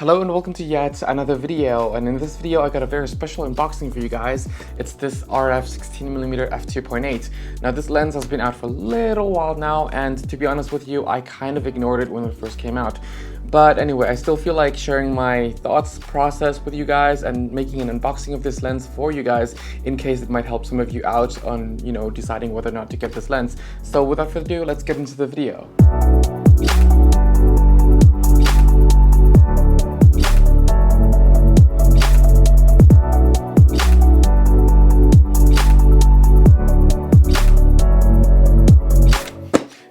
Hello and welcome to yet another video, and in this video I got a very special unboxing for you guys. It's this RF 16mm f2.8. Now this lens has been out for a little while now, and to be honest with you, I kind of ignored it when it first came out. But anyway, I still feel like sharing my thoughts process with you guys and making an unboxing of this lens for you guys in case it might help some of you out on, deciding whether or not to get this lens. So without further ado, let's get into the video.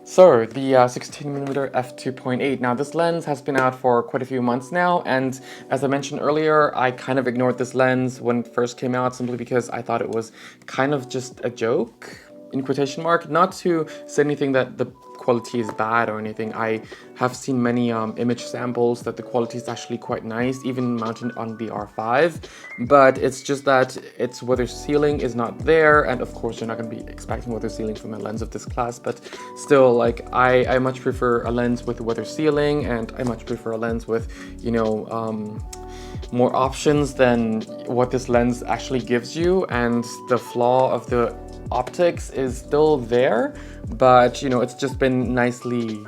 So the 16mm f2.8. Now this lens has been out for quite a few months now, and as I mentioned earlier, I kind of ignored this lens when it first came out simply because I thought it was kind of just a joke, in quotation mark. Not to say anything that the quality is bad or anything. I have seen many image samples that the quality is actually quite nice, even mounted on the R5, but it's just that its weather sealing is not there, and of course you're not going to be expecting weather sealing from a lens of this class, but still, like, I much prefer a lens with weather sealing, and I much prefer a lens with, more options than what this lens actually gives you. And the flaw of the optics is still there, but it's just been nicely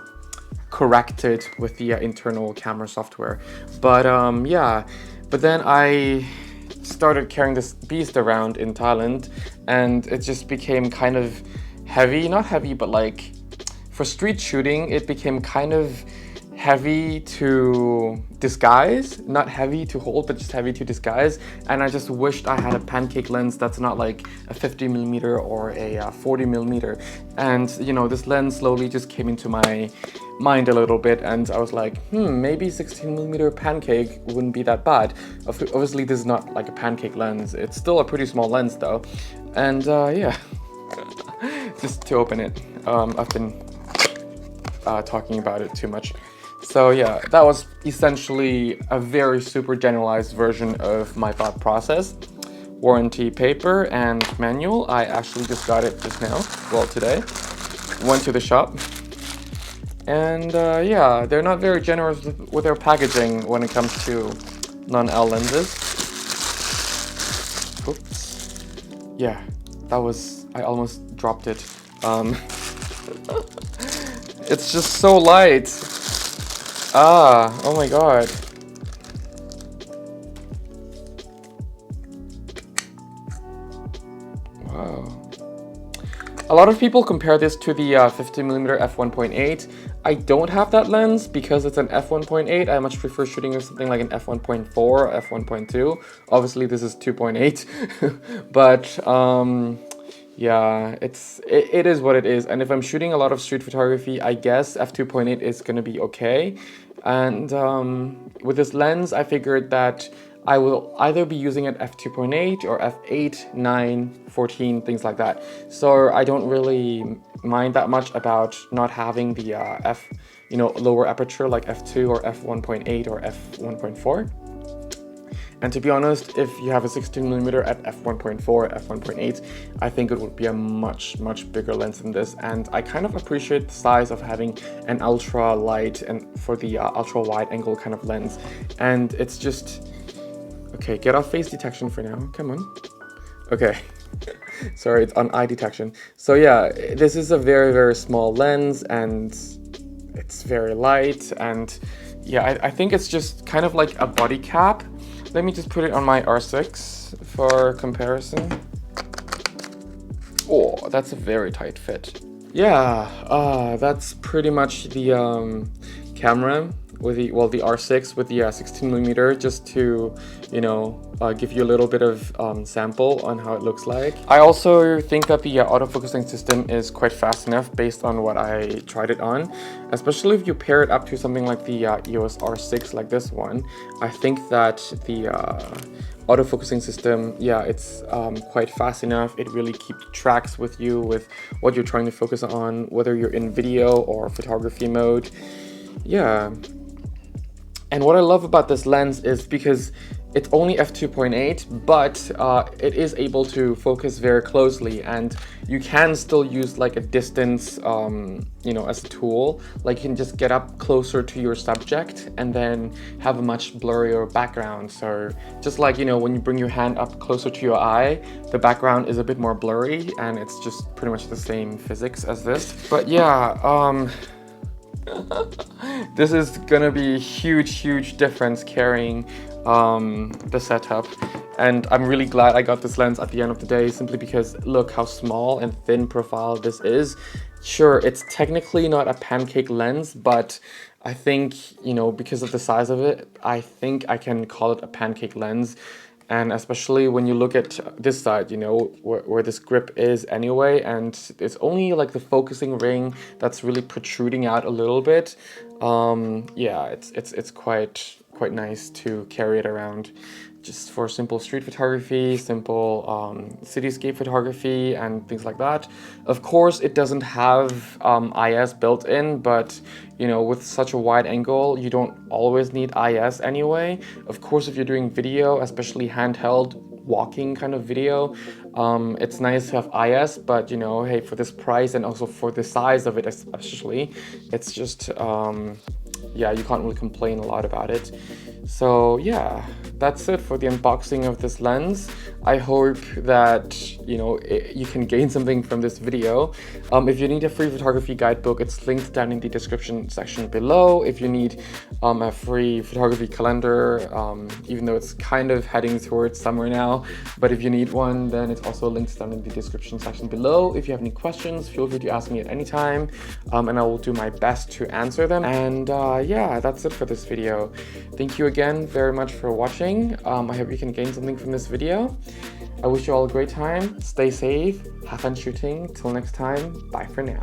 corrected with the internal camera software. But yeah, but then I started carrying this beast around in Thailand, and it just became kind of heavy. Not heavy, but like for street shooting it became kind of heavy to disguise, not heavy to hold, but just heavy to disguise. And I just wished I had a pancake lens that's not like a 50mm or a 40mm. And this lens slowly just came into my mind a little bit, and I was like, maybe 16mm pancake wouldn't be that bad. Obviously this is not like a pancake lens, it's still a pretty small lens though. And yeah, just to open it, I've been talking about it too much. So yeah, that was essentially a very super generalized version of my thought process. Warranty paper and manual. I actually just got it just now, well today. Went to the shop. And yeah, they're not very generous with their packaging when it comes to non-L lenses. Oops. Yeah, I almost dropped it. It's just so light. Oh my god. Wow. A lot of people compare this to the 50mm f1.8. I don't have that lens because it's an f1.8. I much prefer shooting with something like an f1.4 or f1.2. Obviously this is 2.8, but yeah, it is what it is. And if I'm shooting a lot of street photography, I guess f2.8 is gonna be okay. And with this lens, I figured that I will either be using it f2.8 or f8, 9, 14, things like that. So I don't really mind that much about not having the lower aperture like f2 or f1.8 or f1.4. And to be honest, if you have a 16mm at f1.4, f1.8, I think it would be a much bigger lens than this. And I kind of appreciate the size of having an ultra light and for the ultra wide angle kind of lens. And it's just, okay, get off face detection for now, come on. Okay, sorry, it's on eye detection. So yeah, this is a very small lens, and it's very light. And yeah, I think it's just kind of like a body cap. Let me just put it on my R6 for comparison. Oh, that's a very tight fit. Yeah, that's pretty much the camera with the R6 with the 16mm, just to give you a little bit of sample on how it looks like. I also think that the autofocusing system is quite fast enough based on what I tried it on, especially if you pair it up to something like the EOS R6 like this one. I think that the autofocusing system, yeah, it's quite fast enough. It really keeps tracks with you with what you're trying to focus on, whether you're in video or photography mode. Yeah. And what I love about this lens is because it's only f2.8, but it is able to focus very closely, and you can still use like a distance, you know, as a tool. Like you can just get up closer to your subject and then have a much blurrier background. So just like, you know, when you bring your hand up closer to your eye, the background is a bit more blurry, and it's just pretty much the same physics as this. But yeah, this is gonna be a huge difference carrying the setup, and I'm really glad I got this lens at the end of the day, simply because look how small and thin profile this is. Sure, it's technically not a pancake lens, but I think, you know, because of the size of it, I think I can call it a pancake lens. And especially when you look at this side, you know, where this grip is anyway, and it's only like the focusing ring that's really protruding out a little bit. Yeah, it's quite nice to carry it around just for simple street photography, simple cityscape photography and things like that. Of course, it doesn't have IS built in, but you know, with such a wide angle, you don't always need IS anyway. Of course, if you're doing video, especially handheld walking kind of video, it's nice to have IS, but you know, hey, for this price and also for the size of it especially, it's just yeah, you can't really complain a lot about it. So yeah, that's it for the unboxing of this lens. I hope that, you know, you can gain something from this video. If you need a free photography guidebook, it's linked down in the description section below. If you need a free photography calendar, even though it's kind of heading towards summer now, but if you need one, then it's also linked down in the description section below. If you have any questions, feel free to ask me at any time, and I will do my best to answer them. And yeah, that's it for this video. Thank you again very much for watching. I hope you can gain something from this video. I wish you all a great time. Stay safe, have fun shooting. Till next time, bye for now.